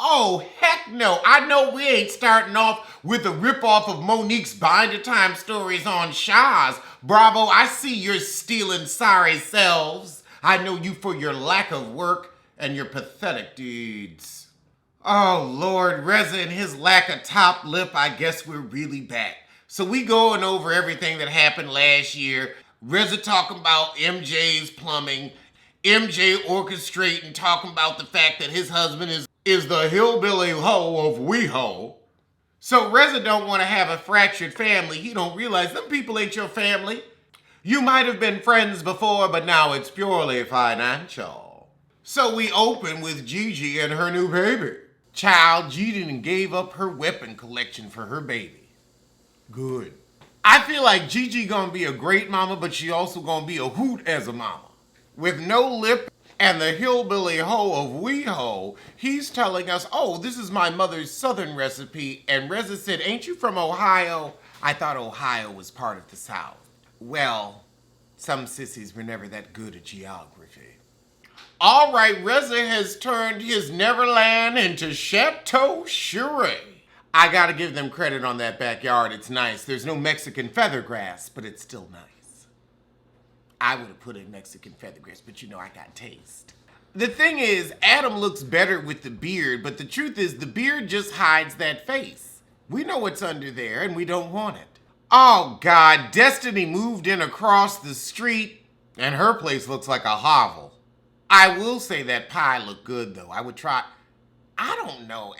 Oh, heck no. I know we ain't starting off with a ripoff of Monique's Binder Time stories on Shahs. Bravo, I see you're stealing sorry selves. I know you for your lack of work and your pathetic deeds. Oh, Lord, Reza and his lack of top lip, I guess we're really back. So we going over everything that happened last year. Reza talking about MJ's plumbing. MJ orchestrating, talking about the fact that his husband is the hillbilly hoe of WeHo. So Reza don't want to have a fractured family. He don't realize them people ain't your family. You might have been friends before, but now it's purely financial. So we open with Gigi and her new baby. Child, Gigi done gave up her weapon collection for her baby. Good. I feel like Gigi gonna be a great mama, but she also gonna be a hoot as a mama. With no lip and the hillbilly hoe of WeHo, he's telling us, oh, this is my mother's southern recipe. And Reza said, ain't you from Ohio? I thought Ohio was part of the South. Well, some sissies were never that good at geography. All right, Reza has turned his Neverland into Chateau Cherie. I gotta give them credit on that backyard. It's nice. There's no Mexican feather grass, but it's still nice. I would have put in Mexican feather grass, but you know I got taste. The thing is, Adam looks better with the beard, but the truth is the beard just hides that face. We know what's under there, and we don't want it. Oh, God, Destiny moved in across the street, and her place looks like a hovel. I will say that pie looked good, though. I would try... I don't know.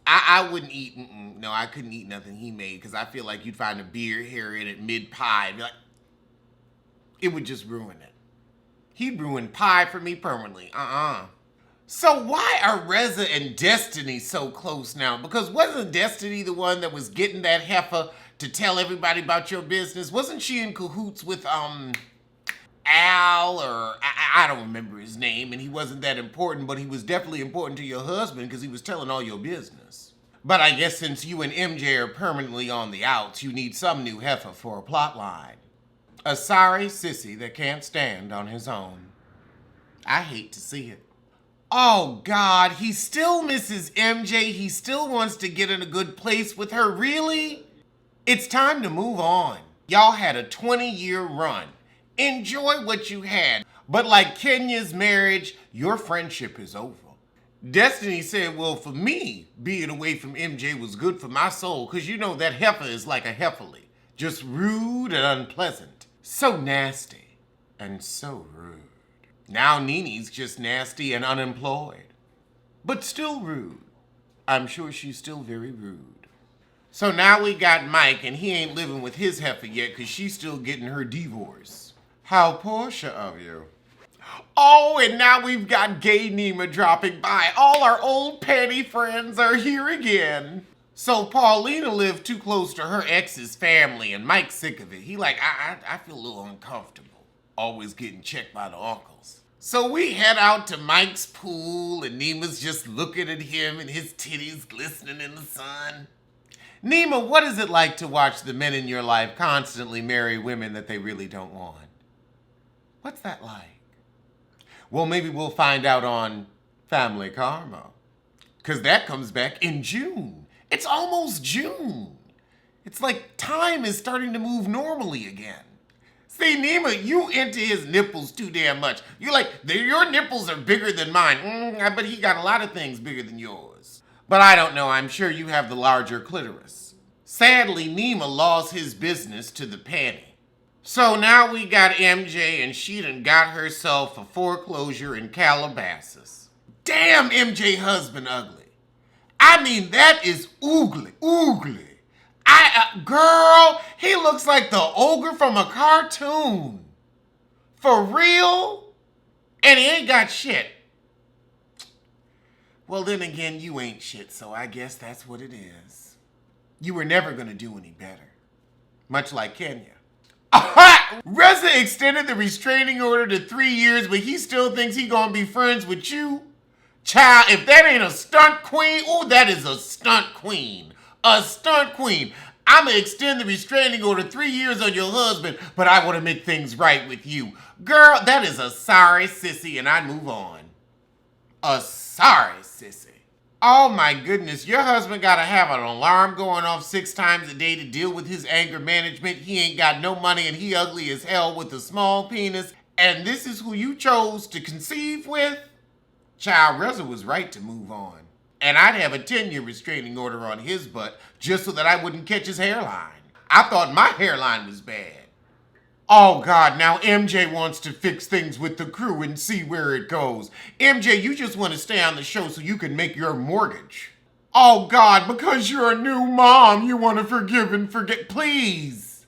I wouldn't eat... No, I couldn't eat nothing he made, because I feel like you'd find a beard hair in it mid-pie and be like... It would just ruin it. He'd ruin pie for me permanently. So why are Reza and Destiny so close now? Because wasn't Destiny the one that was getting that heifer to tell everybody about your business? Wasn't she in cahoots with, Al, or I don't remember his name, and he wasn't that important, but he was definitely important to your husband because he was telling all your business. But I guess since you and MJ are permanently on the outs, you need some new heifer for a plot line. A sorry sissy that can't stand on his own. I hate to see it. Oh, God, he still misses MJ. He still wants to get in a good place with her. Really? It's time to move on. Y'all had a 20-year run. Enjoy what you had. But like Kenya's marriage, your friendship is over. Destiny said, well, for me, being away from MJ was good for my soul, because you know that heifer is like a heiferly. Just rude and unpleasant. So nasty and so rude. Now Nene's just nasty and unemployed. But still rude. I'm sure she's still very rude. So now we got Mike, and he ain't living with his heifer yet because she's still getting her divorce. How Portia of you. Oh, and now we've got gay Nima dropping by. All our old petty friends are here again. So Paulina lived too close to her ex's family, and Mike's sick of it. He like, I feel a little uncomfortable. Always getting checked by the uncles. So we head out to Mike's pool, and Nima's just looking at him and his titties glistening in the sun. Nima, what is it like to watch the men in your life constantly marry women that they really don't want? What's that like? Well, maybe we'll find out on Family Karma. Because that comes back in June. It's almost June. It's like time is starting to move normally again. See, Nima, you into his nipples too damn much. You're like, your nipples are bigger than mine. I bet he got a lot of things bigger than yours. But I don't know, I'm sure you have the larger clitoris. Sadly, Nima lost his business to the panty. So now we got MJ, and she done got herself a foreclosure in Calabasas. Damn, MJ husband ugly. I mean, that is oogly. Girl, he looks like the ogre from a cartoon. For real? And he ain't got shit. Well, then again, you ain't shit, so I guess that's what it is. You were never gonna do any better. Much like Kenya. Aha! Reza extended the restraining order to 3 years, but he still thinks he gonna be friends with you? Child, if that ain't a stunt queen, ooh, that is a stunt queen. A stunt queen. I'ma extend the restraining order 3 years on your husband, but I want to make things right with you. Girl, that is a sorry sissy, and I move on. A sorry sissy. Oh my goodness, your husband gotta have an alarm going off 6 times a day to deal with his anger management. He ain't got no money and he ugly as hell with a small penis. And this is who you chose to conceive with? Child, Reza was right to move on. And I'd have a 10-year restraining order on his butt just so that I wouldn't catch his hairline. I thought my hairline was bad. Oh God, now MJ wants to fix things with the crew and see where it goes. MJ, you just want to stay on the show so you can make your mortgage. Oh God, because you're a new mom, you want to forgive and forget. Please.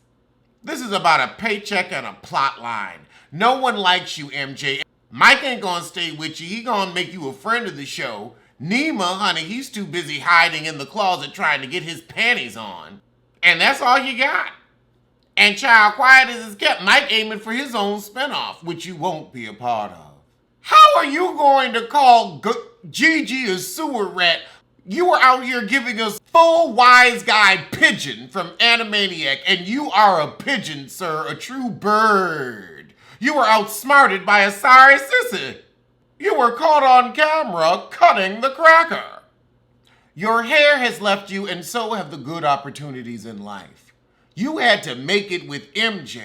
This is about a paycheck and a plot line. No one likes you, MJ. Mike ain't gonna stay with you. He gonna make you a friend of the show. Nima, honey, he's too busy hiding in the closet trying to get his panties on. And that's all you got. And child, quiet as it's kept, Mike aiming for his own spinoff, which you won't be a part of. How are you going to call Gigi a sewer rat? You were out here giving us full wise guy pigeon from Animaniac, and you are a pigeon, sir, a true bird. You were outsmarted by a sorry sissy. You were caught on camera cutting the cracker. Your hair has left you, and so have the good opportunities in life. You had to make it with MJ.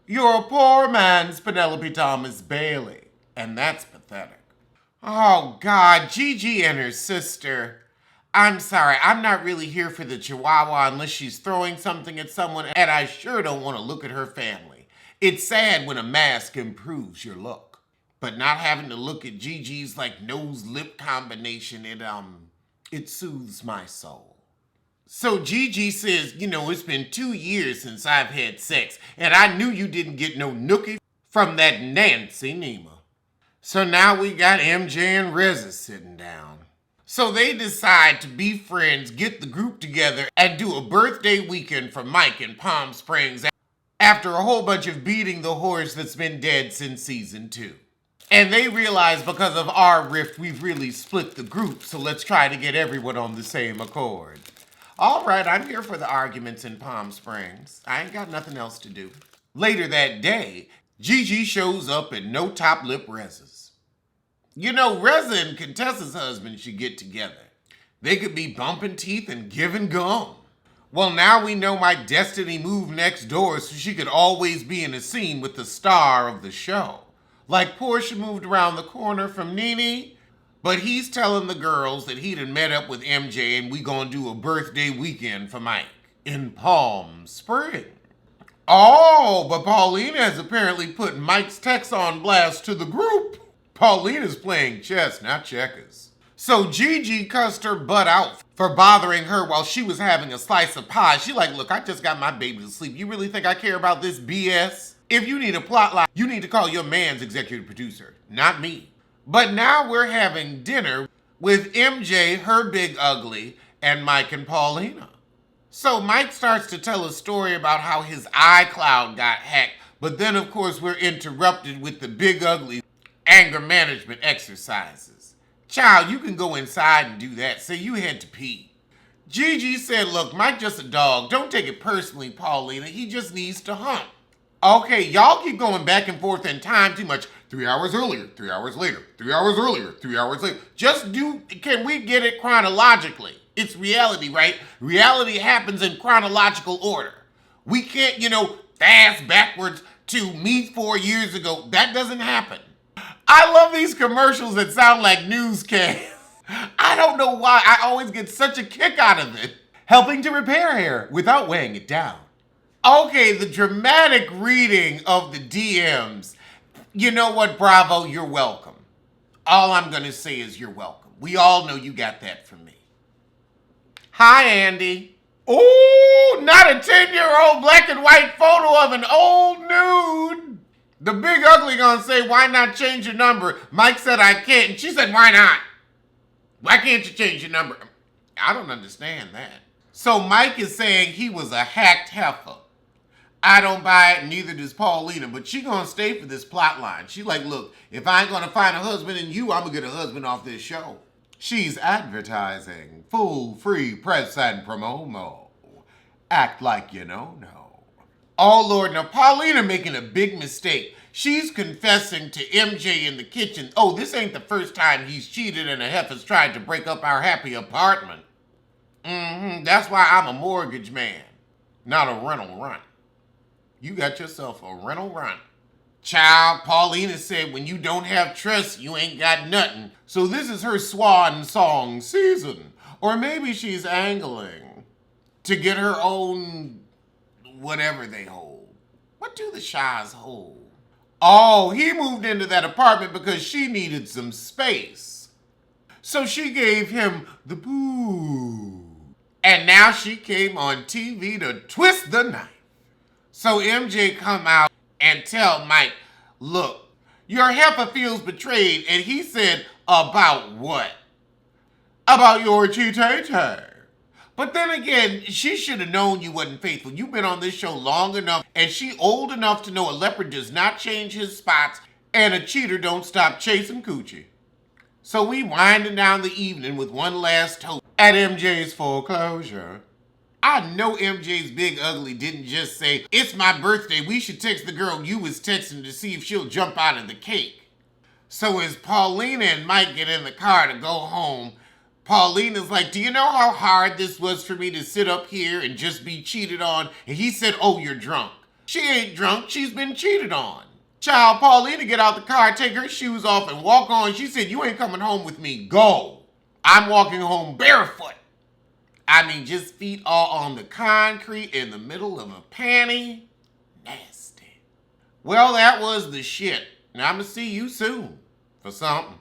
You're a poor man's Penelope Thomas Bailey, and that's pathetic. Oh God, Gigi and her sister. I'm sorry, I'm not really here for the chihuahua unless she's throwing something at someone, and I sure don't want to look at her family. It's sad when a mask improves your look, but not having to look at Gigi's like nose-lip combination, it soothes my soul. So Gigi says, it's been 2 years since I've had sex, and I knew you didn't get no nookie from that Nancy Nima. So now we got MJ and Reza sitting down. So they decide to be friends, get the group together, and do a birthday weekend for Mike in Palm Springs after a whole bunch of beating the horse that's been dead since season 2. And they realize because of our rift, we've really split the group, so let's try to get everyone on the same accord. All right, I'm here for the arguments in Palm Springs. I ain't got nothing else to do. Later that day, Gigi shows up at No Top Lip Reza's. Reza and Contessa's husband should get together. They could be bumping teeth and giving gum. Well, now we know my destiny moved next door so she could always be in a scene with the star of the show. Like Portia moved around the corner from Nene. But he's telling the girls that he done met up with MJ and we gonna do a birthday weekend for Mike in Palm Springs. Oh, but Paulina has apparently put Mike's text on blast to the group. Paulina's playing chess, not checkers. So Gigi cussed her butt out for bothering her while she was having a slice of pie. She like, look, I just got my baby to sleep. You really think I care about this BS? If you need a plot line, you need to call your man's executive producer, not me. But now we're having dinner with MJ, her big ugly, and Mike and Paulina. So Mike starts to tell a story about how his iCloud got hacked, but then of course we're interrupted with the big ugly anger management exercises. Child, you can go inside and do that. Say you had to pee. Gigi said, look, Mike just a dog. Don't take it personally, Paulina. He just needs to hump. Okay, y'all keep going back and forth in time too much. 3 hours earlier, 3 hours later, 3 hours earlier, 3 hours later. Can we get it chronologically? It's reality, right? Reality happens in chronological order. We can't, fast backwards to me 4 years ago. That doesn't happen. I love these commercials that sound like newscasts. I don't know why. I always get such a kick out of it. Helping to repair hair without weighing it down. Okay, the dramatic reading of the DMs. You know what, Bravo? You're welcome. All I'm going to say is you're welcome. We all know you got that from me. Hi, Andy. Ooh, not a 10-year-old black and white photo of an old nude. The big ugly gonna say, why not change your number? Mike said I can't, and she said, why not? Why can't you change your number? I don't understand that. So Mike is saying he was a hacked heifer. I don't buy it, neither does Paulina, but she gonna stay for this plot line. She like, look, if I ain't gonna find a husband in you, I'm gonna get a husband off this show. She's advertising. Full free press and promo. Act like you know. Oh, Lord. Now, Paulina making a big mistake. She's confessing to MJ in the kitchen. Oh, this ain't the first time he's cheated and a heifer's tried to break up our happy apartment. That's why I'm a mortgage man, not a rental runt. You got yourself a rental runt. Child, Paulina said when you don't have trust, you ain't got nothing. So this is her swan song season. Or maybe she's angling to get her own whatever they hold. What do the Shahs hold? Oh, he moved into that apartment because she needed some space. So she gave him the boo. And now she came on TV to twist the knife. So MJ come out and tell Mike, look, your heifer feels betrayed. And he said, about what? About your cheater. But then again, she should have known you wasn't faithful. You've been on this show long enough, and she old enough to know a leopard does not change his spots, and a cheater don't stop chasing coochie. So we winding down the evening with one last toast at MJ's foreclosure. I know MJ's big ugly didn't just say, it's my birthday, we should text the girl you was texting to see if she'll jump out of the cake. So as Paulina and Mike get in the car to go home, Paulina's like, do you know how hard this was for me to sit up here and just be cheated on? And he said, oh, you're drunk. She ain't drunk, she's been cheated on. Child, Paulina get out the car, take her shoes off and walk on. She said, you ain't coming home with me, go. I'm walking home barefoot. I mean, just feet all on the concrete in the middle of a panty. Nasty. Well, that was the shit. Now I'm gonna see you soon for something.